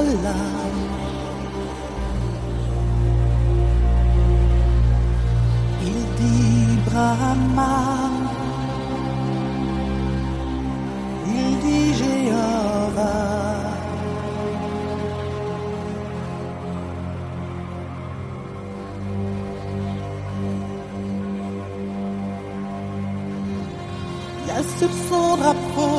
voilà. Il dit Brahma, il dit Jéhovah. Il y a sur son drapeau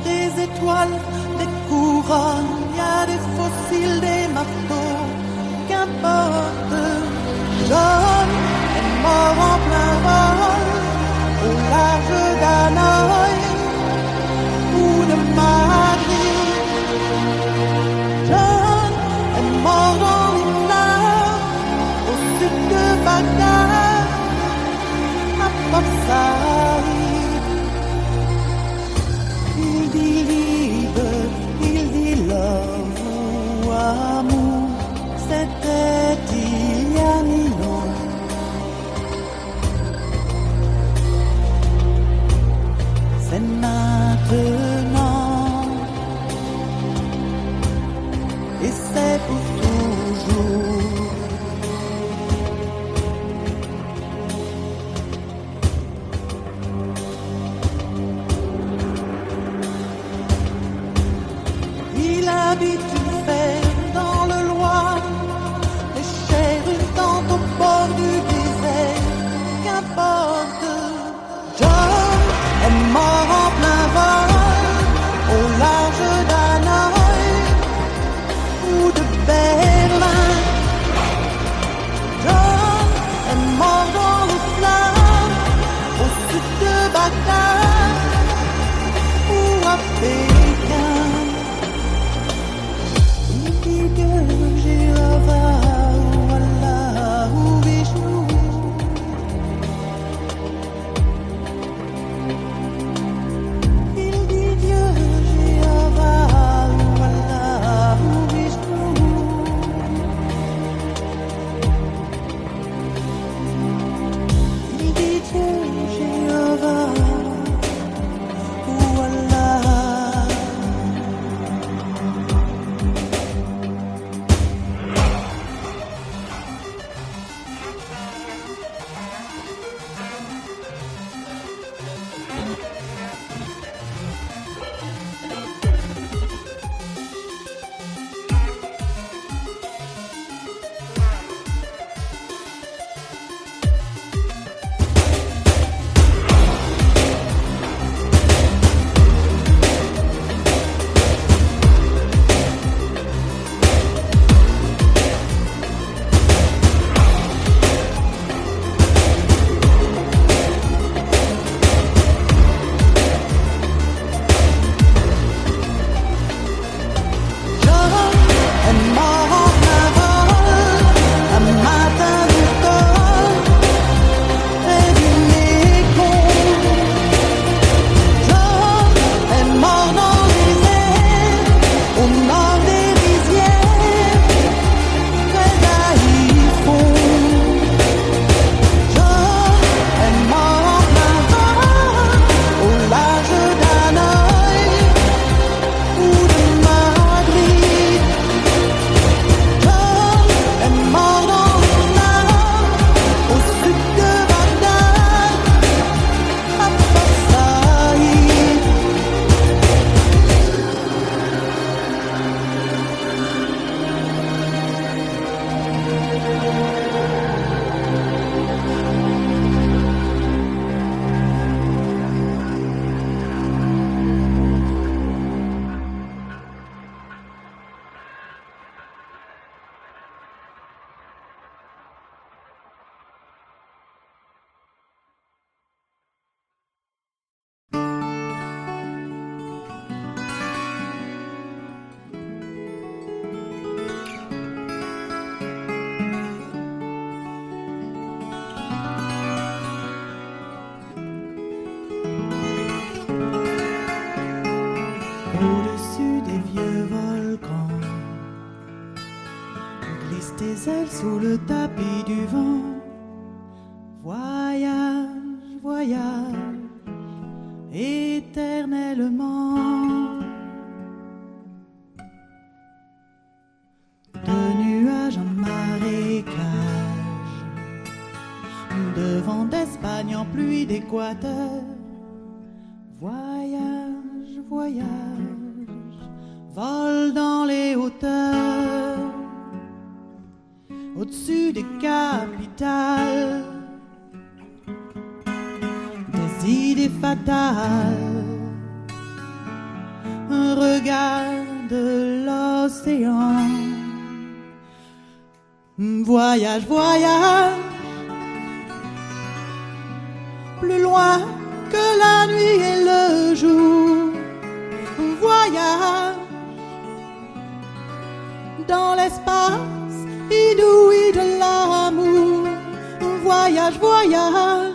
des étoiles, des couronnes, il y a des fossiles, des marteaux, qu'importe. John est mort en plein vol, au large d'Hanoï ou de Madrid. John est mort dans les flammes, au sud de Bagdad, à Port Saïd. Il dit libre, il dit love ou amour, c'était il y a 1000 ans. C'est maintenant, et c'est pour toujours. Il habite une ferme dans le Loir, les chèvres tentent au bord du désert, qu'importe. John est mort en plein vol, au large d'Hanoï ou de Berlin. John est mort dans les flammes, au sud de Bagdad ou à Pékin. Jéhovah ou Allah ou Vishnu. Il dit Dieu, Jéhovah ou Allah ou Vishnu. Il dit Dieu, Jéhovah ou Allah. Au-dessus des vieux volcans, glisse tes ailes sous le tapis du vent. Voyage, voyage, éternellement. de vent d'Espagne en pluie d'Équateur. Voyage, voyage, vole dans les hauteurs, au-dessus des capitales, des idées fatales. Regarde l'océan. Voyage, voyage, plus loin que la nuit et le jour. Voyage dans l'espace inouï de l'amour. Voyage, voyage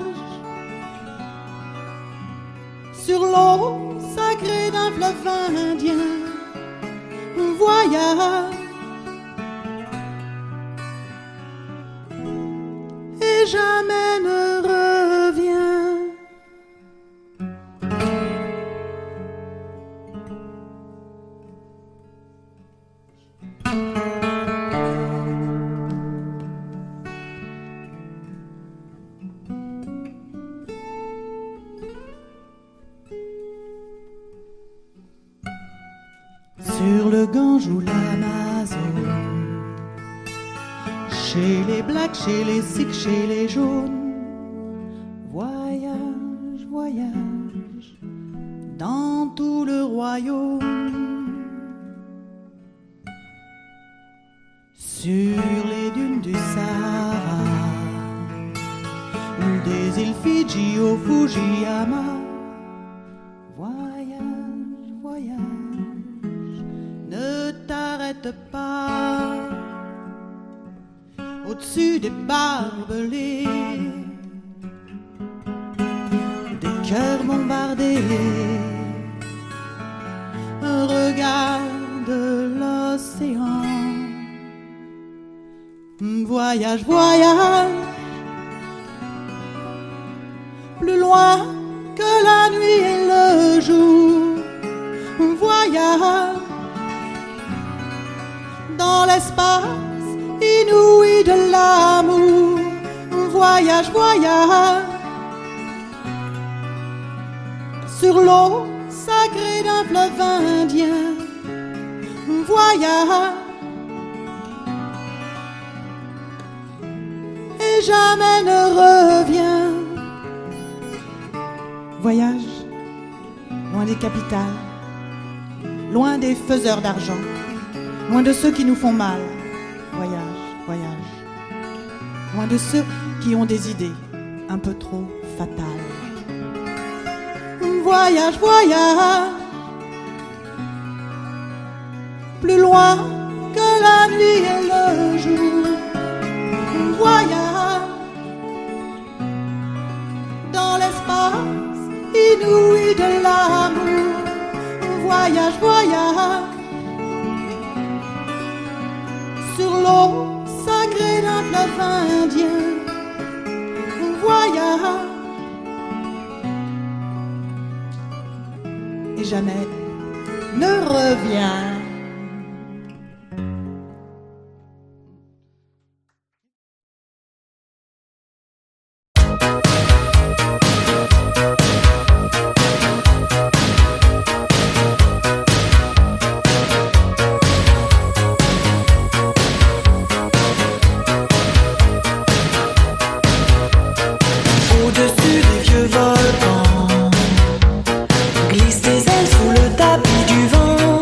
sur l'eau sacrée d'un fleuve indien. Voyage et jamais ne revient. Sur le Gange ou l'Amazone, chez les blacks, chez les sikhs, chez les jaunes. Voyage, voyage, dans tout le royaume. Sur les dunes du Sahara, ou des îles Fidji au Fujiyama. Voyage, voyage, ne t'arrête pas. Au-dessus des barbelés, des cœurs bombardés. Regarde l'océan. Voyage, voyage, plus loin que la nuit et le jour. Voyage dans l'espace inouï de l'amour. Voyage, voyage sur l'eau sacrée d'un fleuve indien. Voyage et jamais ne revient. Voyage loin des capitales, loin des faiseurs d'argent, loin de ceux qui nous font mal. Voyage, voyage, loin de ceux qui ont des idées un peu trop fatales. Voyage, voyage, plus loin que la nuit et le jour. Voyage dans l'espace inouï de l'amour. Voyage, voyage sur l'eau sacrée d'un fleuve indien. Voyage et jamais ne revient. Au-dessus des vieux volcans glissent des ailes sous le tapis du vent.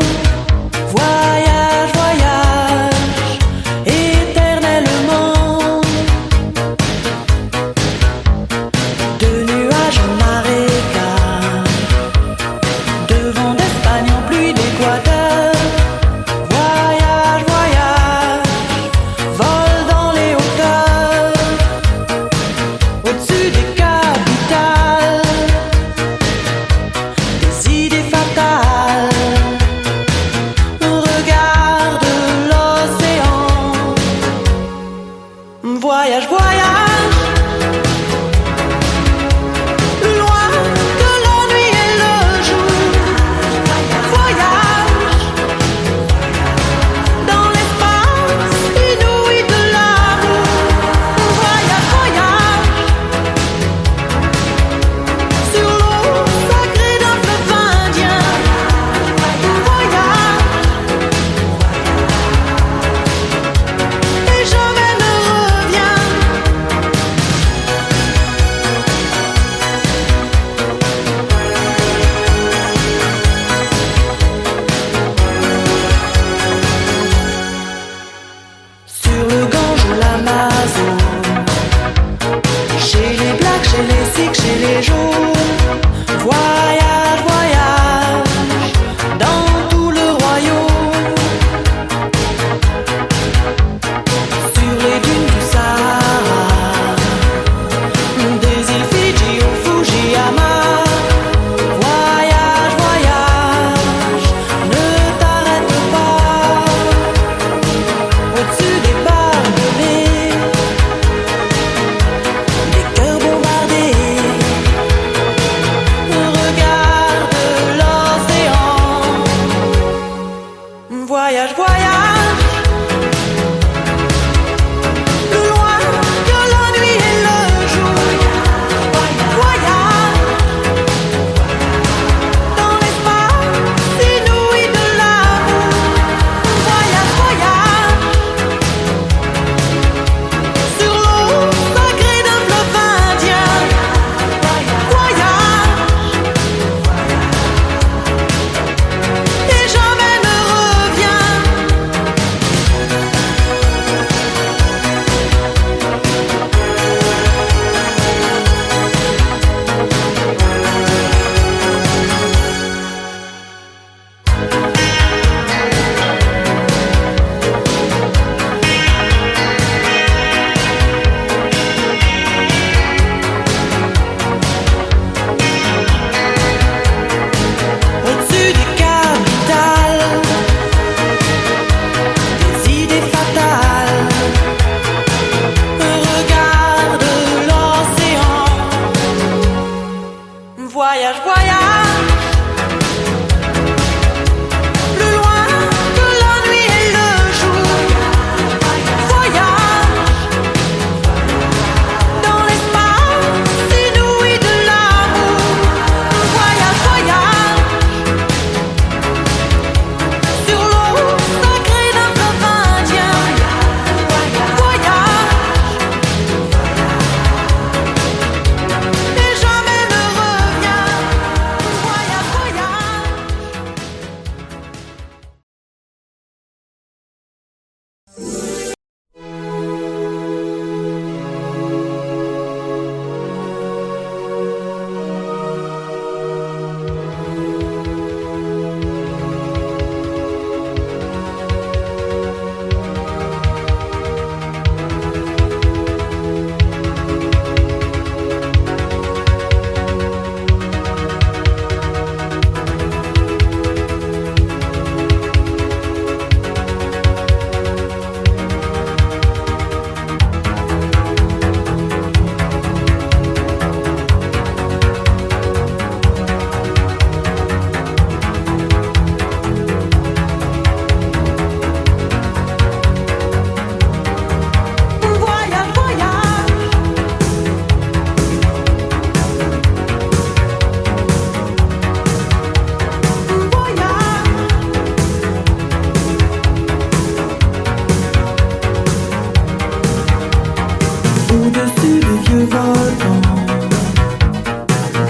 vieux volcan.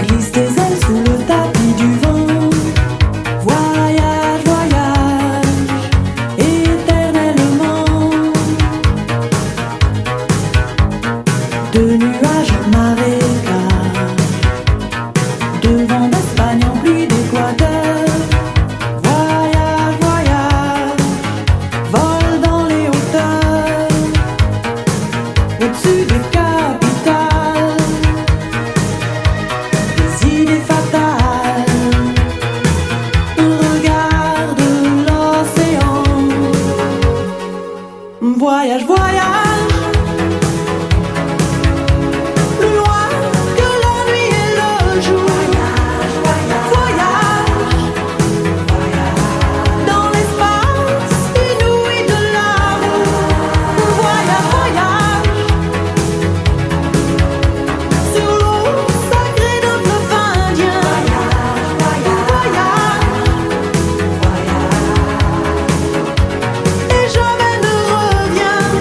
Glisse tes ailes sous le tapis du vent. Voyage, voyage, éternellement. De nuages en marécage, de vent d'Espagne en pluie d'Équateur. Voyage, voyage, vole dans les hauteurs, au-dessus des capitales, des idées fatales. Regarde l'océan. Voyage, voyage, plus loin que la nuit et le jour. Voyage, dans l'espace inouï de l'amour. Voyage, voyage, sur l'eau sacrée d'un fleuve indien. Voyage, et jamais ne reviens.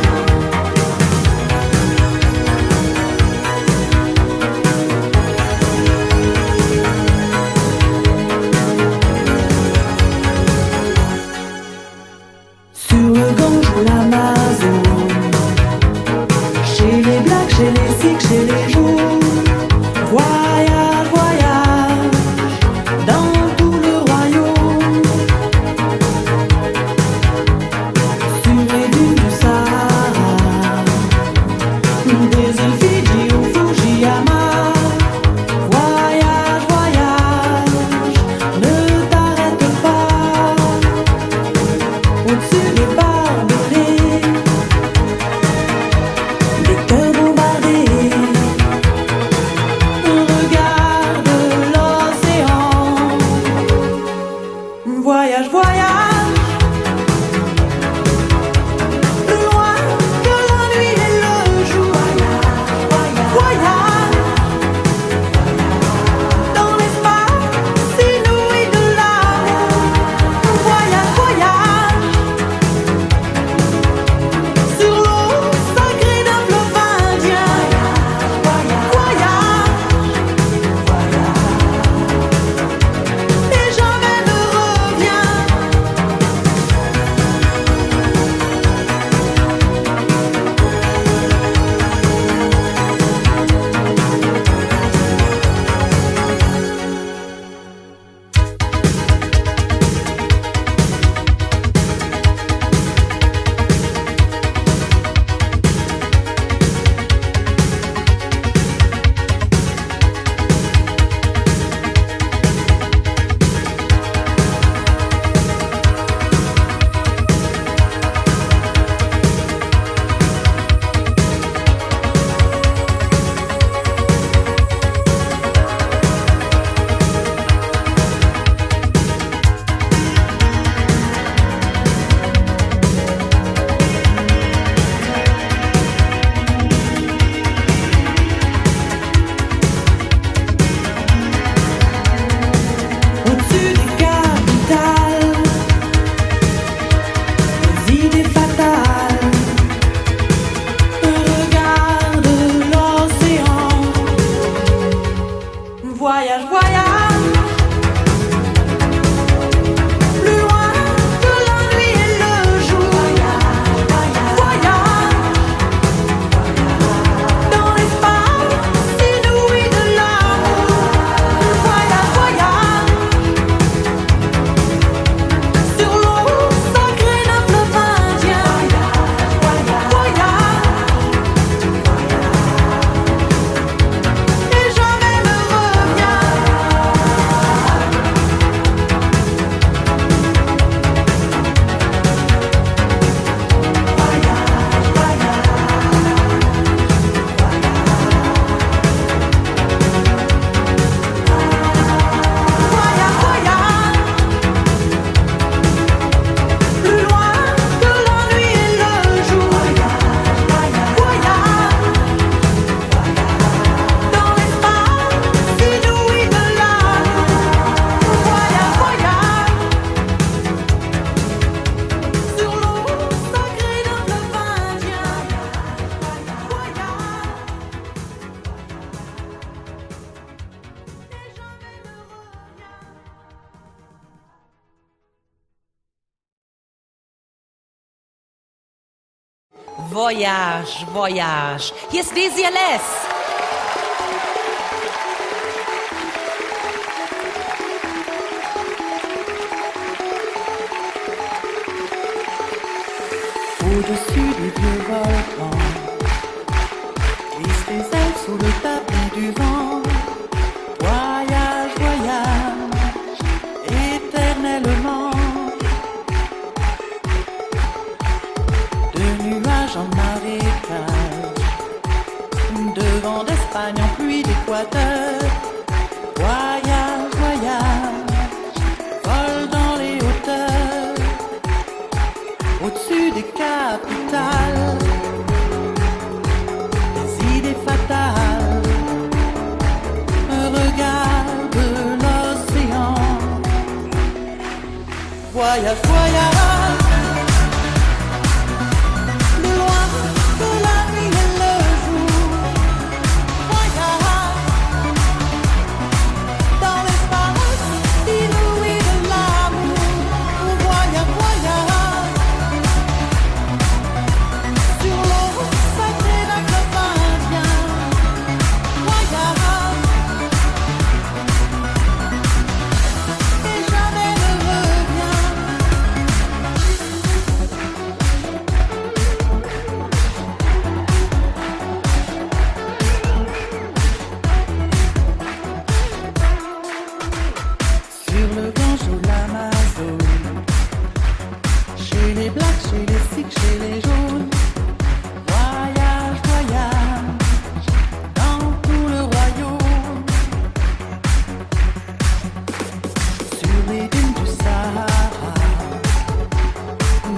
Sur le Gange ou l'Amazone, chez les Blacks, chez les Sikhs, chez les Jours. Voyage, voyage, dans tout le royaume. Sur les dunes du Sahara, des îles Fidji ou Fujiyama. Voyage, voyage, ne t'arrête pas. Au-dessus des barbelés, des cœurs bombardés, Voyage, Voyage. Hier ist Desi Alès. Au-dessus des vieux volcans, glissent les ailes sous le tapis du vent. Voyage, voyage, éternellement. De nuages en marécage, de vent d'Espagne en pluie d'Équateur. Voyage, voyage, vol dans les hauteurs, au-dessus des capitales, des idées fatales, un regard de l'océan. Voyage, voyage, de loin de la nuit et le jour. Voyage, dans l'espace inouï de l'amour. Voyage, voyage, sur l'eau sacrée d'un club indien. Voyage, et jamais ne revient. Sur le Gange ou l'Amazone, chez les blacks, chez les sikhs, chez les jaunes. Voyage, voyage, dans tout le royaume. Sur les dunes du Sahara,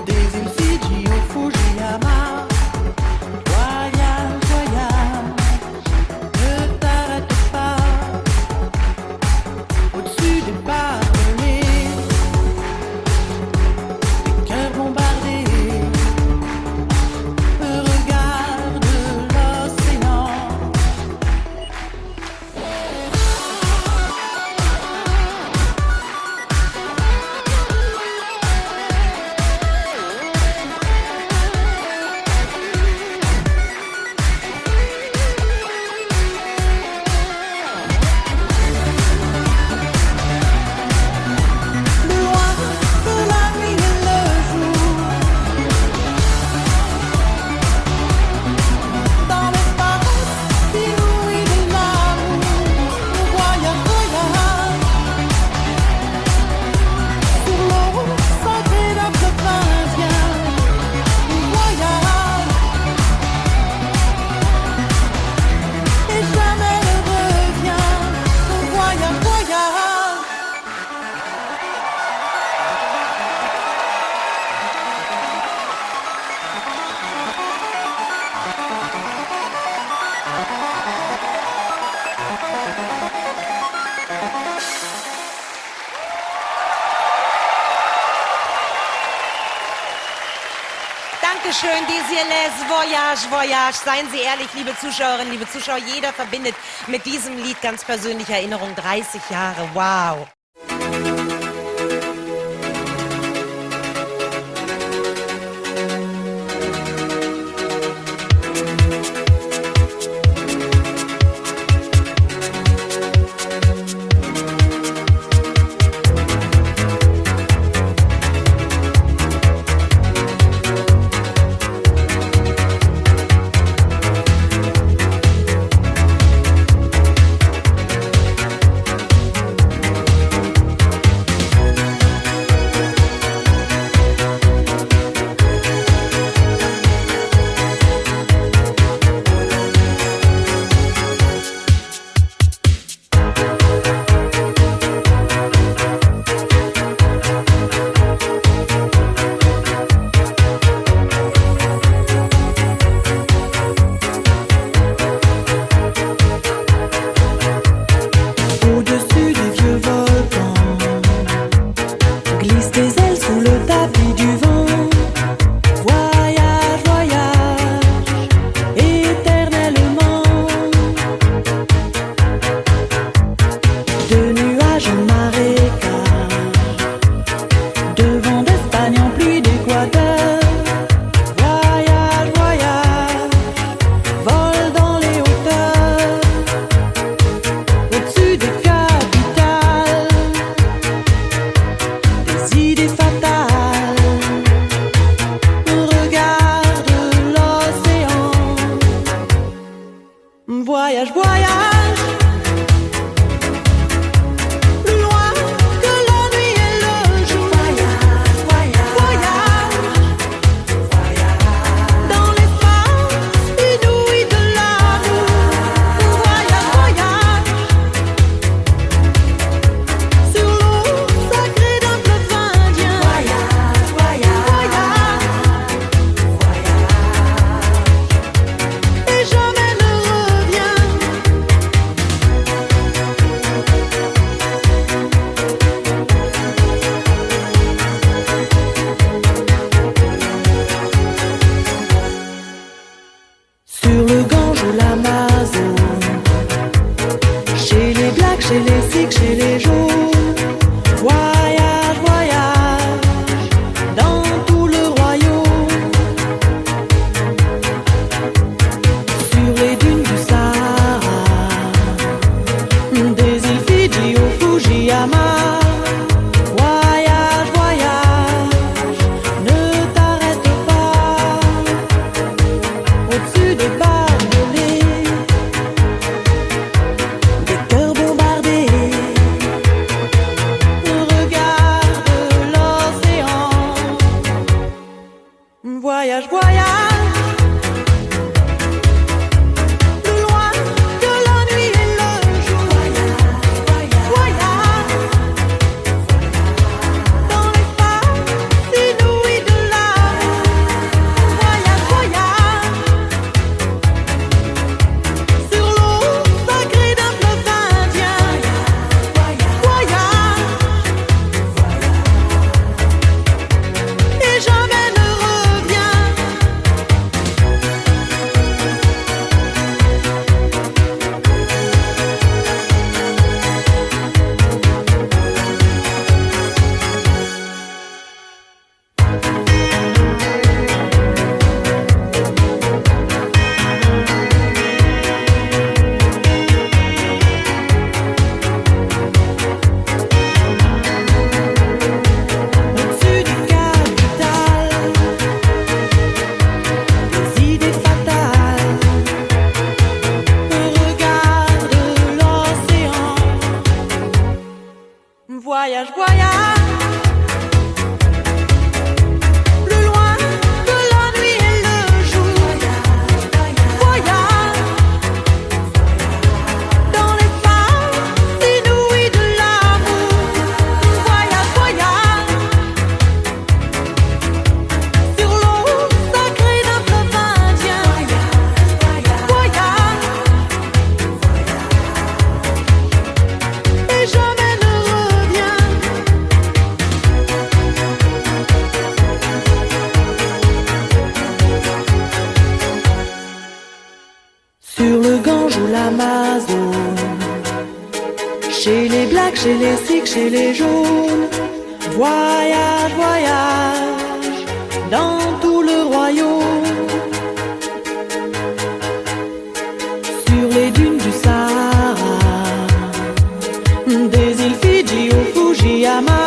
des îles Fidji au Fujiyama. Voyage, voyage, ne t'arrête pas. Au-dessus des barbelés, des cœurs bombardés, regarde l'océan. Loin de la nuit et le jour, dans l'espace inouï de l'amour. Voyage, voyage, sur l'eau sacrée d'un club indien. Voyage, et jamais ne revient. Voyage, voyage. Dankeschön, Desi Alès. Voyage, Voyage. Seien Sie ehrlich, liebe Zuschauerinnen, liebe Zuschauer, jeder verbindet mit diesem Lied ganz persönliche Erinnerung. 30 Jahre, wow. Voyage, voyage, plus loin que la nuit et le jour. Voyage, voyage, Voyage, dans l'espace inouï de l'amour. Voyage, voyage, sur l'eau sacrée d'un fleuve indien. voyage, Voyage, et jamais ne revient. Sur le Gange ou l'Amazone, chez les Blacks, chez les Sikhs, chez les Jaunes. Voyage, voyage, dans tout le royaume. Sur les dunes du Sahara, des îles Fidji au Fujiyama. Voyage, voyage, ne t'arrête pas. Au-dessus des barbelés, des cœurs bombardés. Regarde l'océan. Voyage, voyage, plus loin que la nuit et le jour. Voyage, dans l'espace inouï de l'amour. Voyage, voyage, sur l'eau sacrée d'un fleuve indien. Voyage, et jamais ne revient. Au-dessus du capital, des idées fatales. Regarde l'océan. Voyage, voyage, plus loin que la nuit et le jour. Voyage, dans l'espace inouï de l'amour. Voyage, voyage, sur l'eau sacrée d'un fleuve indien. Voyage, et jamais ne revient. Sur le Gange ou l'Amazone, chez les Blacks, chez les Sikhs, chez les Jaunes. Voyage, voyage, dans tout le royaume. Sur les dunes du Sahara, des îles Fidji au Fujiyama.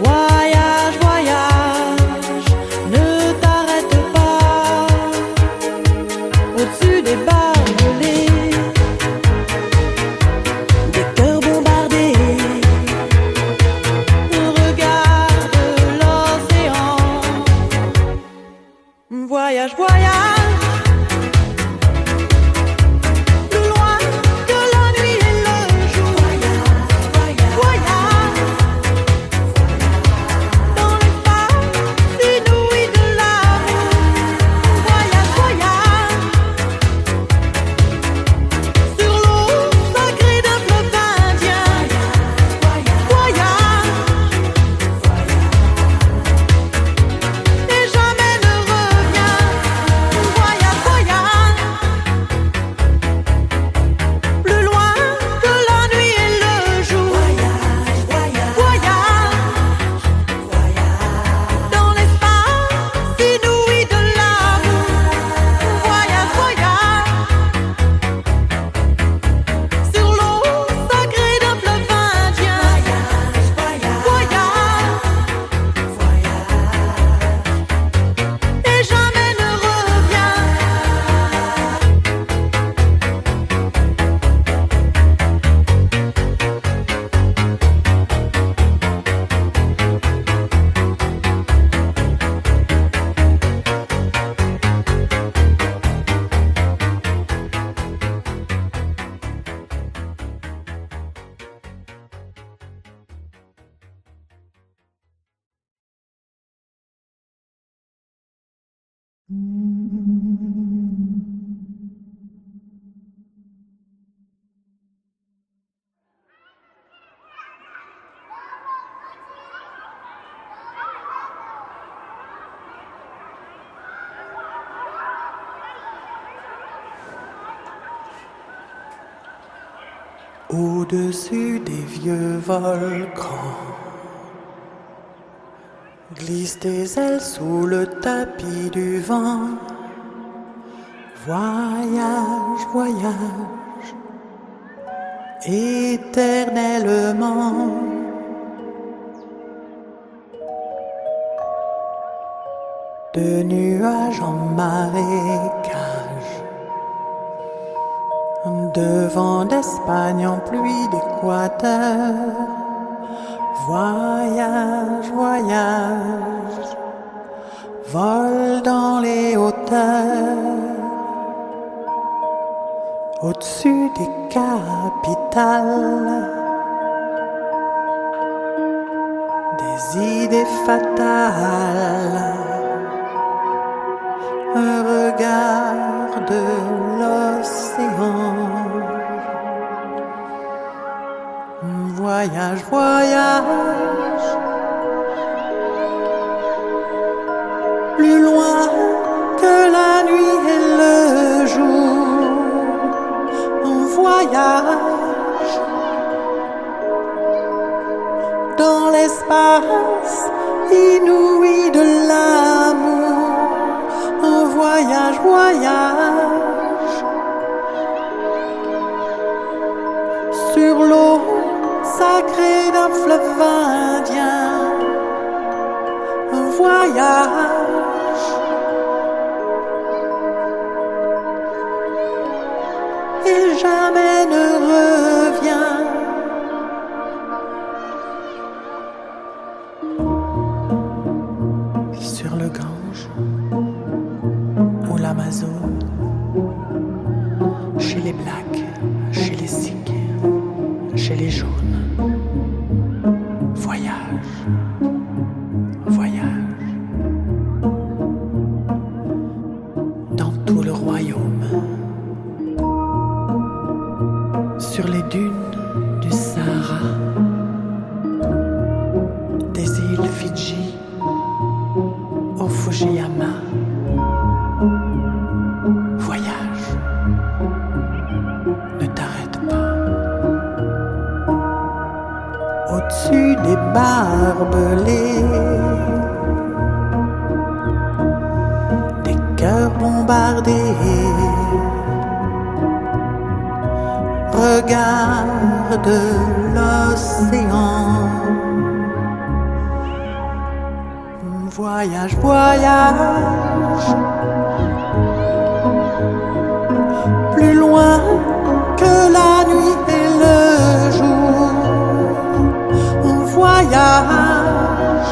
Voyage, voyage, ne t'arrête pas. Au-dessus des barbelés, des cœurs bombardés. Regarde l'océan. Au-dessus des vieux volcans, glisse tes ailes sous le tapis du vent. Voyage, voyage, éternellement. De nuages en marécage, de vent d'Espagne en pluie d'Équateur. Voyage, voyage, vole dans les hauteurs, au-dessus des capitales, des idées fatales. Un regard de l'océan. Voyage, voyage, plus loin que la nuit et le jour. On voyage dans l'espace inouï de l'amour. On voyage, voyage sur l'eau sacrée d'un fleuve indien. Un voyage et jamais ne revient. Sur le Gange ou l'Amazone, chez les Blacks, chez les Sikhs, chez les jaunes. Voyage, voyage, dans tout le royaume, sur les dunes du Sahara, des îles Fidji au Fujiyama. Voyage, ne t'arrête pas. Au-dessus des barbelés, des cœurs bombardés. Regarde l'océan. Voyage, voyage, plus loin que la nuit et le jour. On voyage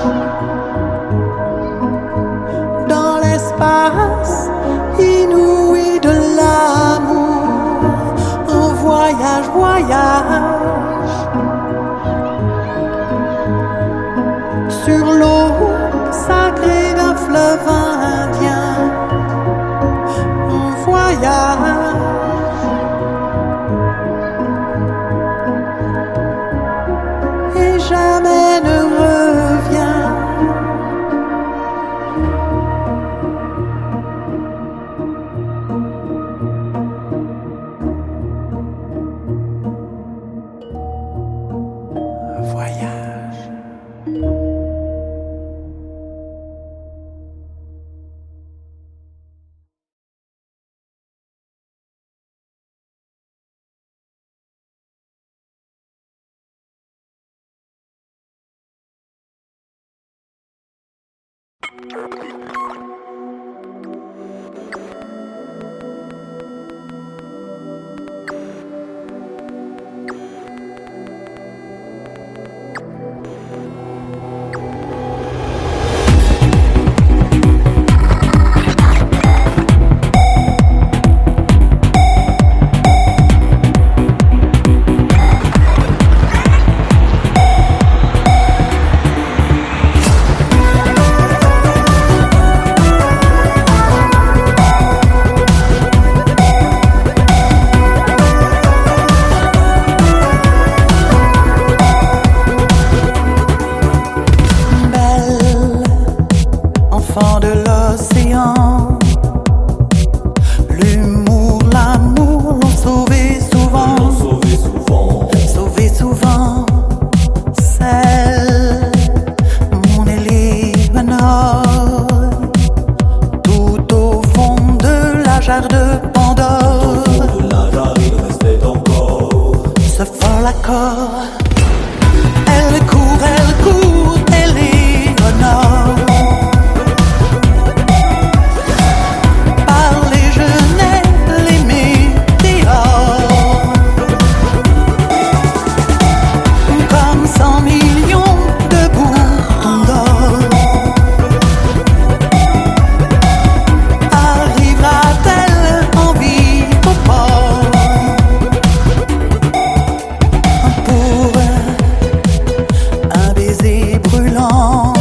dans l'espace inouï de l'amour. On voyage, voyage sur l'eau sacrée d'un fleuve indien. On voyage et jamais ne revient. Voyage. encore. Elle court, elle est au nord. Par les genêts, les météores. Comme 100 millions de boutons d'or. Arrivera-t-elle en vie au port? Pour un baiser brûlant,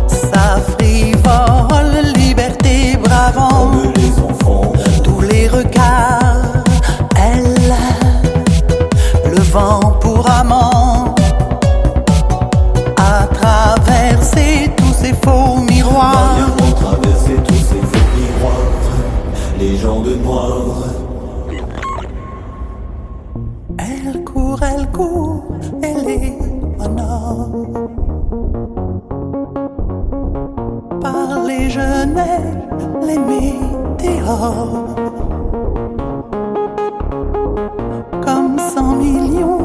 sa frivole liberté bravant tous les regards, elle, le vent pour amant, a traversé tous ces faux miroirs. Moyen pour traverser tous ces faux miroirs, les gens de noir. Elle court, elle est au nord. Par les genêts, les météores. Comme 100 millions